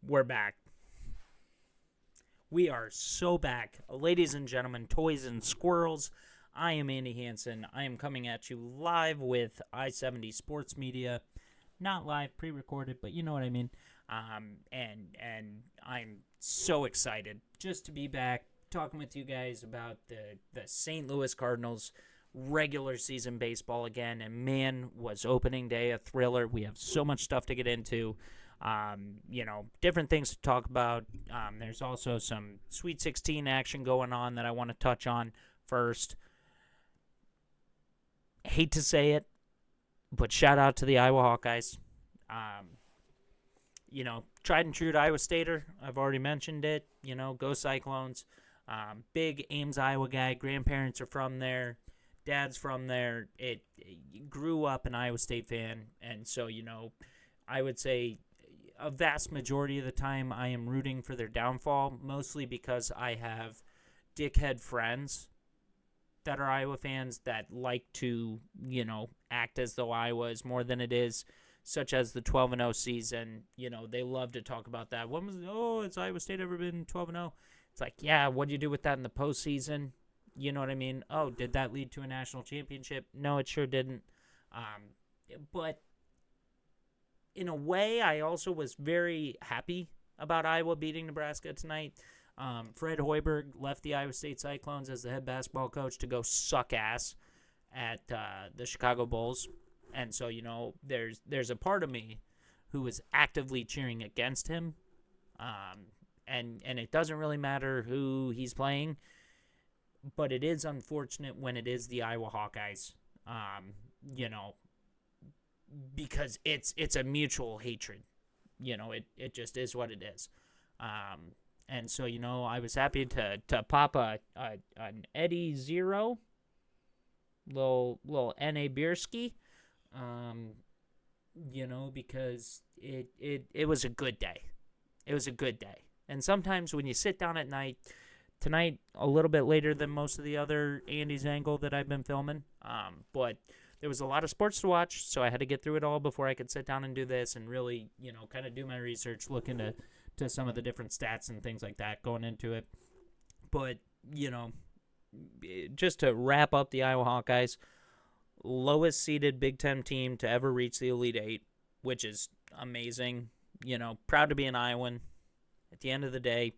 We're back. We are so back. Ladies and gentlemen, toys and squirrels, I am Andy Hanson. I am coming at you live with I-70 Sports Media. Not live, pre-recorded, but you know what I mean. And I'm so excited just to be back talking with you guys about the St. Louis Cardinals regular season baseball again. And man, was opening day a thriller. We have so much stuff to get into. Different things to talk about. There's also some Sweet 16 action going on that I want to touch on first. Hate to say it, but shout out to the Iowa Hawkeyes. Tried and true to Iowa Stater. I've already mentioned it. Go Cyclones. Big Ames, Iowa guy. Grandparents are from there. Dad's from there. It grew up an Iowa State fan, and so I would say a vast majority of the time I am rooting for their downfall, mostly because I have dickhead friends that are Iowa fans that like to, act as though Iowa is more than it is, such as the 12-0 season. They love to talk about that. Has Iowa State ever been 12-0? It's like, yeah, what do you do with that in the postseason? You know what I mean? Oh, did that lead to a national championship? No, it sure didn't. But in a way, I also was very happy about Iowa beating Nebraska tonight. Fred Hoiberg left the Iowa State Cyclones as the head basketball coach to go suck ass at the Chicago Bulls. And so, there's a part of me who is actively cheering against him. And it doesn't really matter who he's playing, but it is unfortunate when it is the Iowa Hawkeyes. Because it's a mutual hatred. It just is what it is. And so, I was happy to pop an Eddie Zero, little N.A. Bierski, because it was a good day. It was a good day. And sometimes when you sit down at night, tonight a little bit later than most of the other Andy's Angle that I've been filming, but there was a lot of sports to watch, so I had to get through it all before I could sit down and do this and really, kind of do my research, look into some of the different stats and things like that going into it. But, just to wrap up the Iowa Hawkeyes, lowest seeded Big Ten team to ever reach the Elite Eight, which is amazing. Proud to be an Iowan. At the end of the day,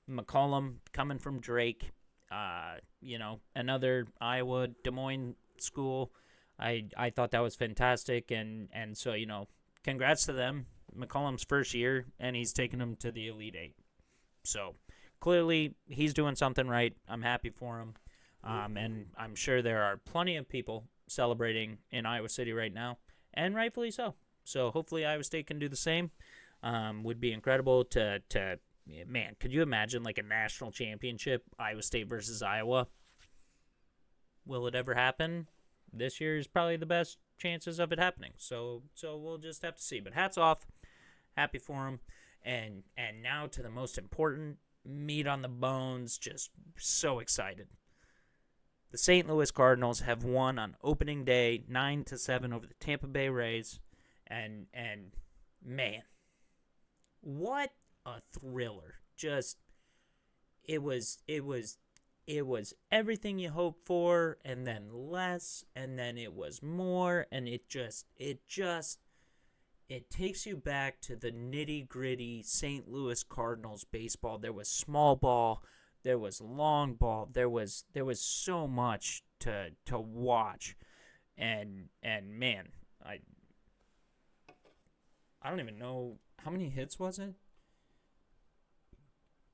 McCollum coming from Drake, another Iowa, Des Moines school. I thought that was fantastic, and so congrats to them. McCollum's first year, and he's taking them to the Elite Eight. So clearly he's doing something right. I'm happy for him, and I'm sure there are plenty of people celebrating in Iowa City right now, and rightfully so. So hopefully Iowa State can do the same. Would be incredible to man. Could you imagine like a national championship, Iowa State versus Iowa? Will it ever happen? This year is probably the best chances of it happening. So we'll just have to see. But hats off. Happy for him. And now to the most important meat on the bones. Just so excited. The St. Louis Cardinals have won on opening day 9-7 over the Tampa Bay Rays. And man, what a thriller. Just it was everything you hoped for, and then less, and then it was more, and it takes you back to the nitty-gritty St. Louis Cardinals baseball. There was small ball, there was long ball, there was so much to watch. And man, I don't even know how many hits was it?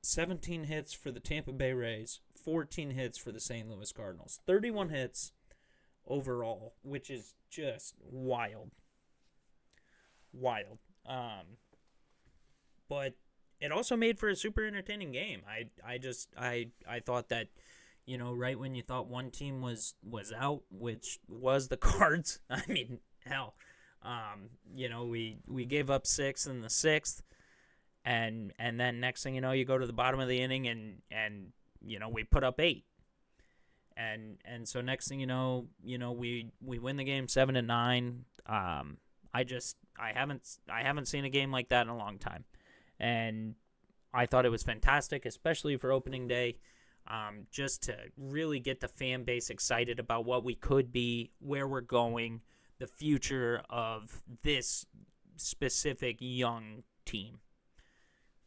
17 hits for the Tampa Bay Rays, 14 hits for the St. Louis Cardinals. 31 hits overall, which is just wild. Wild. But it also made for a super entertaining game. I thought that, right when you thought one team was out, which was the Cards, I mean, hell, we gave up 6 in the 6th. And then next thing you know, you go to the bottom of the inning and we put up 8. And so next thing you know, we win the game 7-9. I I haven't seen a game like that in a long time. And I thought it was fantastic, especially for opening day, just to really get the fan base excited about what we could be, where we're going, the future of this specific young team.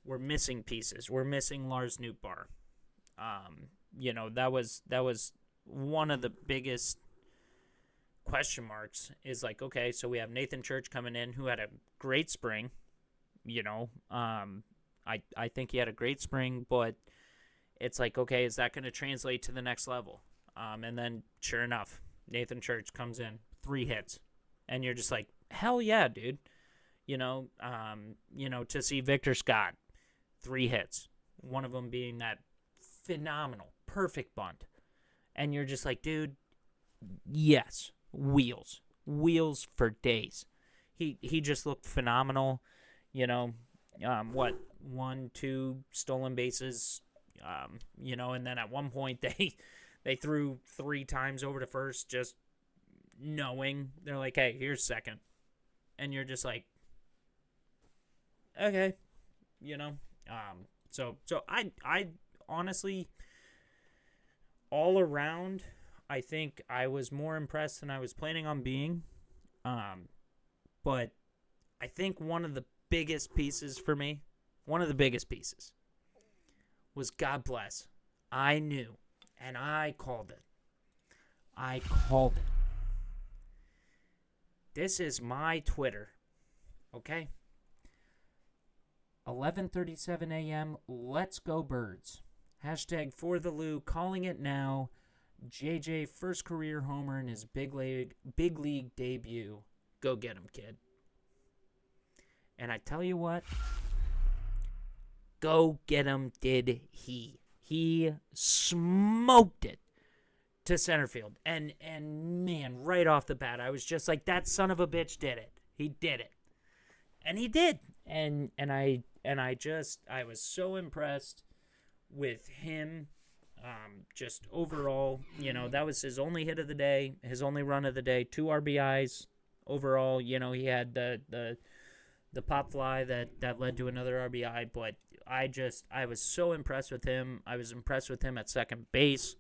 We're missing pieces. We're missing Lars Nootbaar. That was one of the biggest question marks is like, okay, so we have Nathan Church coming in who had a great spring. I think he had a great spring, but it's like, okay, is that going to translate to the next level? And then sure enough, Nathan Church comes in, 3 hits. And you're just like, hell yeah, dude. To see Victor Scott, 3 hits. One of them being that phenomenal, perfect bunt. And you're just like, dude, yes, wheels for days. He just looked phenomenal. 1, 2 stolen bases, and then at one point they threw 3 times over to first, just knowing they're like, hey, here's second. And you're just like, okay, so I honestly, all around, I think I was more impressed than I was planning on being. But I think one of the biggest pieces for me, was God bless. I knew, and I called it. This is my Twitter, okay? 11:37 a.m., let's go Birds. Hashtag for the Lou, calling it now. JJ, first career homer in his big league debut. Go get him, kid. And I tell you what, go get him did he. He smoked it to center field. And man, right off the bat, I was just like, that son of a bitch did it. He did it. And he did. And I was so impressed with him. Just overall, that was his only hit of the day, his only run of the day, 2 RBIs overall. He had the pop fly that led to another RBI, but I was so impressed with him. I was impressed with him at second base.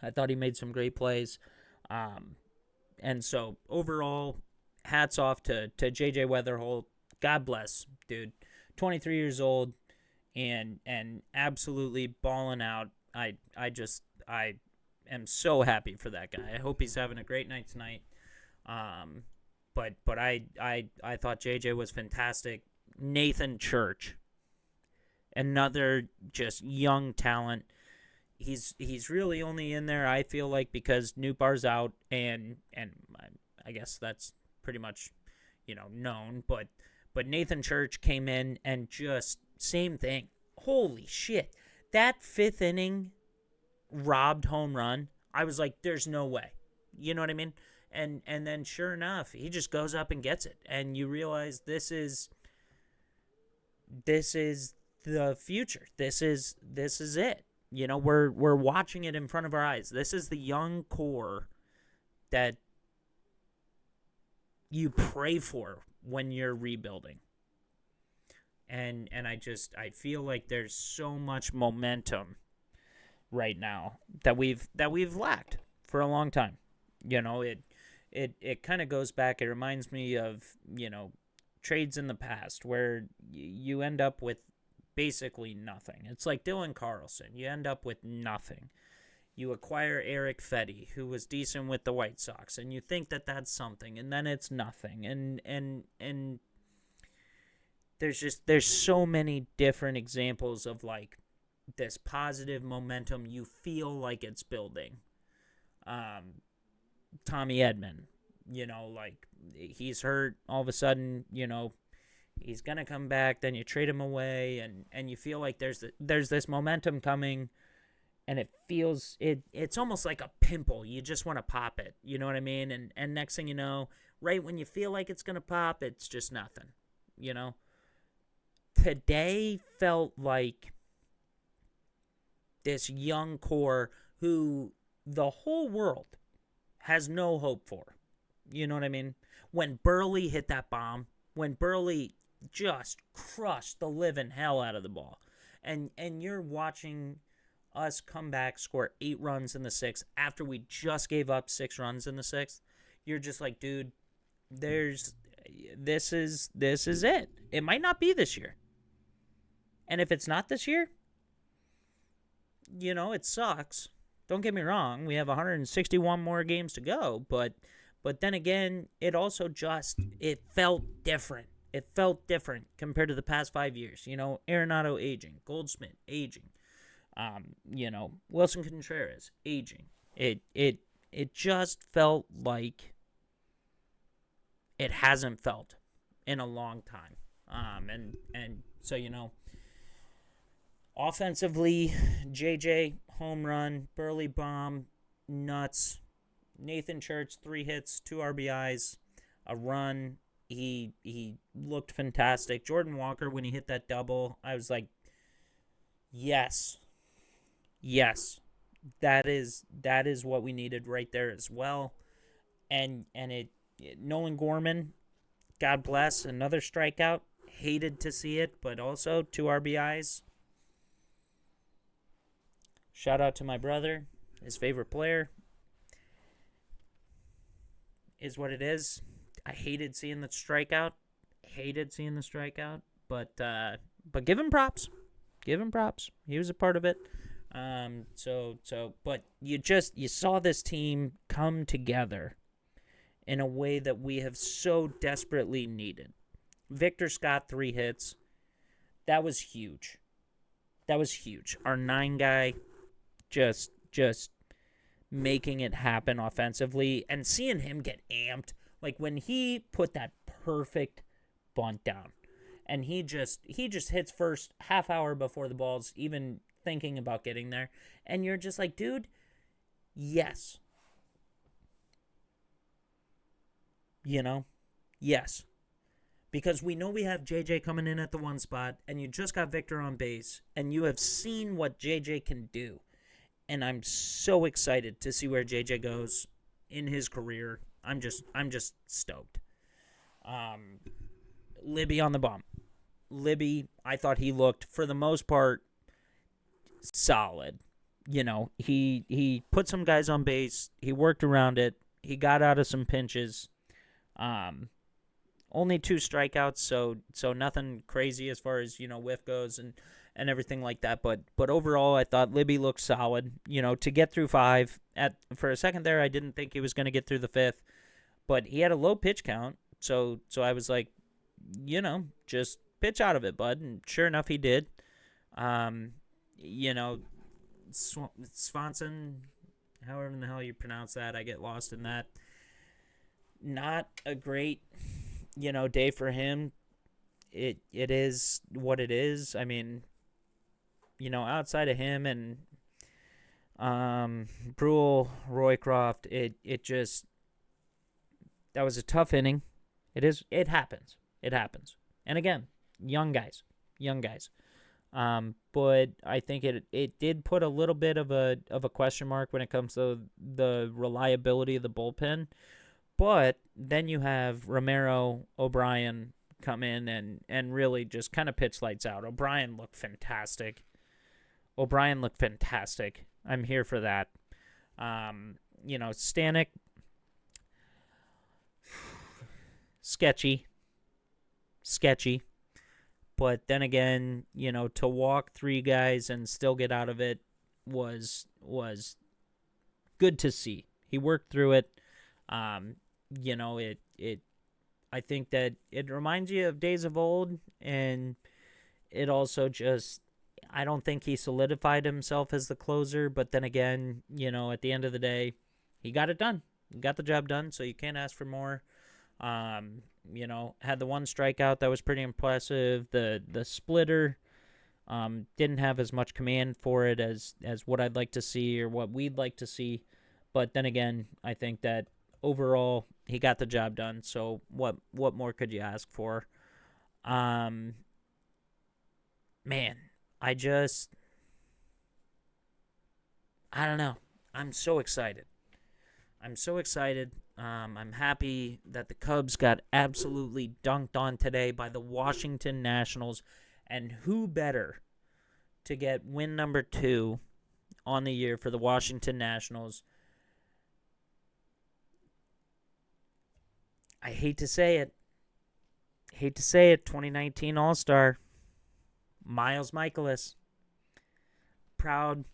I thought he made some great plays. And so overall, hats off to JJ Weatherholt. God bless, dude. 23 years old and absolutely balling out. I am so happy for that guy. I hope he's having a great night tonight. But I thought JJ was fantastic. Nathan Church, another just young talent. He's really only in there, I feel like, because Nootbaar's out, and I guess that's pretty much known. But Nathan Church came in and just same thing. Holy shit. That 5th inning robbed home run, I was like, there's no way. You know what I mean? And then sure enough, he just goes up and gets it. And you realize this is the future. This is it. We're watching it in front of our eyes. This is the young core that you pray for when you're rebuilding. And I feel like there's so much momentum right now that we've lacked for a long time. It kind of goes back. It reminds me of, trades in the past where you end up with basically nothing. It's like Dylan Carlson. You end up with nothing. You acquire Eric Fetty, who was decent with the White Sox, and you think that that's something, and then it's nothing. And there's so many different examples of like this positive momentum you feel like it's building. Tommy Edman, like he's hurt all of a sudden, he's going to come back, then you trade him away and you feel like there's this momentum coming, and it feels it's almost like a pimple. You just want to pop it, you know what I mean? And next thing you know, right when you feel like it's going to pop, it's just nothing, Today felt like this young core who the whole world has no hope for. You know what I mean? When Burley hit that bomb, when Burley just crushed the living hell out of the ball, and you're watching us come back, score 8 runs in the 6th after we just gave up 6 runs in the 6th, you're just like, dude, this is it. It might not be this year. And if it's not this year, it sucks. Don't get me wrong. We have 161 more games to go, but then again, it also it felt different. It felt different compared to the past 5 years. Arenado aging, Goldschmidt aging, Wilson Contreras aging. It just felt like it hasn't felt in a long time. And so, offensively, JJ, home run, Burley bomb, nuts. Nathan Church, 3 hits, 2 RBIs, a run. He looked fantastic. Jordan Walker, when he hit that double, I was like, yes, that is what we needed right there as well. And Nolan Gorman, God bless, another strikeout. Hated to see it, but also 2 RBIs. Shout out to my brother, his favorite player. Is what it is. I hated seeing the strikeout. But give him props. He was a part of it. But you saw this team come together in a way that we have so desperately needed. Victor Scott, 3 hits. That was huge. Our 9 guy just making it happen offensively and seeing him get amped. Like when he put that perfect bunt down and he just hits first half hour before the ball's even thinking about getting there. And you're just like, dude, yes. Yes. Because we know we have JJ coming in at the 1 spot and you just got Victor on base and you have seen what JJ can do. And I'm so excited to see where JJ goes in his career. I'm just stoked. Libby on the bump. Libby, I thought he looked, for the most part, solid. He put some guys on base. He worked around it. He got out of some pinches. Only 2 strikeouts, so nothing crazy as far as, whiff goes and everything like that. But overall, I thought Libby looked solid. To get through 5. For a second there, I didn't think he was going to get through the 5th. But he had a low pitch count, so I was like, just pitch out of it, bud. And sure enough, he did. Swanson, however in the hell you pronounce that, I get lost in that. Not a great, day for him. It is what it is. I mean, outside of him and Brule, Roycroft, it just, that was a tough inning. It happens. And again, young guys. But I think it did put a little bit of a question mark when it comes to the reliability of the bullpen. But then you have Romero, O'Brien come in and really just kind of pitch lights out. O'Brien looked fantastic. I'm here for that. Stanek, sketchy. But then again, to walk 3 guys and still get out of it was good to see. He worked through it. I think that it reminds you of days of old, and it also just, I don't think he solidified himself as the closer, but then again, at the end of the day, he got it done. He got the job done, so you can't ask for more. Had the 1 strikeout that was pretty impressive. The splitter, didn't have as much command for it as what I'd like to see or what we'd like to see. But then again, I think that overall he got the job done. So what more could you ask for? Man, I don't know. I'm so excited. I'm happy that the Cubs got absolutely dunked on today by the Washington Nationals. And who better to get win number 2 on the year for the Washington Nationals? I hate to say it. 2019 All-Star, Miles Michaelis. Proud,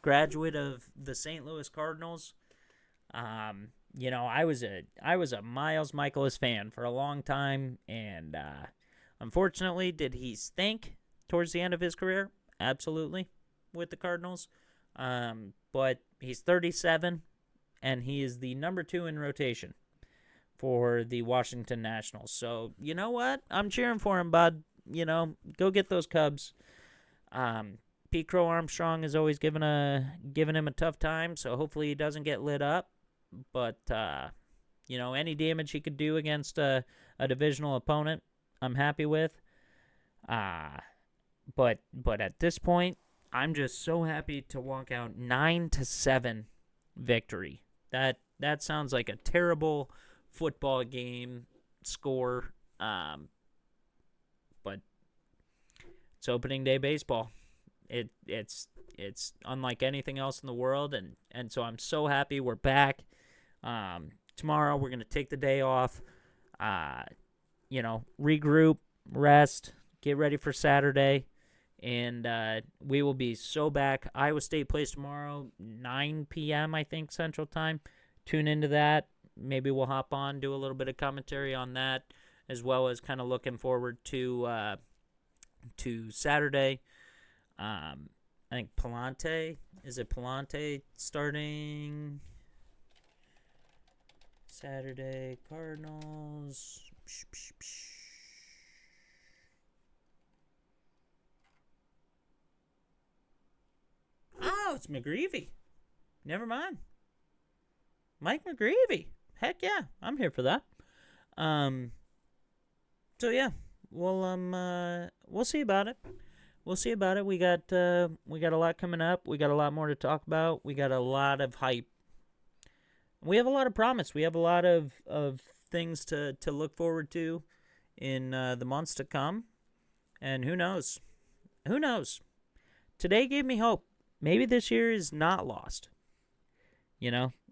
graduate of the St. Louis Cardinals. I was a Miles Michaelis fan for a long time, and unfortunately, did he stink towards the end of his career? Absolutely, with the Cardinals. But he's 37, and he is the number 2 in rotation for the Washington Nationals. So, you know what? I'm cheering for him, bud. Go get those Cubs. Pete Crow Armstrong is always giving him a tough time, so hopefully he doesn't get lit up. But, any damage he could do against a divisional opponent, I'm happy with. But at this point, I'm just so happy to walk out 9-7 victory. That sounds like a terrible football game score, but it's opening day baseball. It's unlike anything else in the world, and so I'm so happy we're back. Tomorrow we're gonna take the day off, regroup, rest, get ready for Saturday, and we will be so back. Iowa State plays tomorrow, 9 p.m. I think Central Time. Tune into that. Maybe we'll hop on, do a little bit of commentary on that, as well as kind of looking forward to Saturday. I think Palante starting Saturday? Cardinals. Oh, it's McGreevy. Never mind. Mike McGreevy. Heck yeah, I'm here for that. So yeah, we'll see about it. We got a lot coming up. We got a lot more to talk about. We got a lot of hype. We have a lot of promise. We have a lot of things to look forward to in the months to come. And who knows? Today gave me hope. Maybe this year is not lost.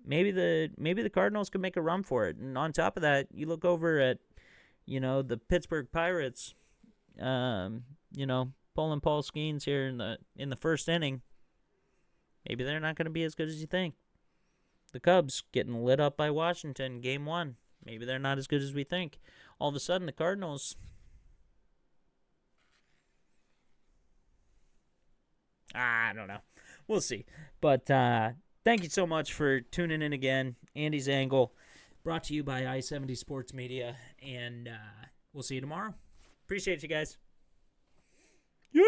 Maybe the Cardinals could make a run for it. And on top of that, you look over at, the Pittsburgh Pirates, pulling Paul Skeens here in the first inning. Maybe they're not going to be as good as you think. The Cubs getting lit up by Washington, Game 1. Maybe they're not as good as we think. All of a sudden, the Cardinals, I don't know. We'll see. But thank you so much for tuning in again. Andy's Angle, brought to you by I-70 Sports Media. And we'll see you tomorrow. Appreciate you guys. Yay!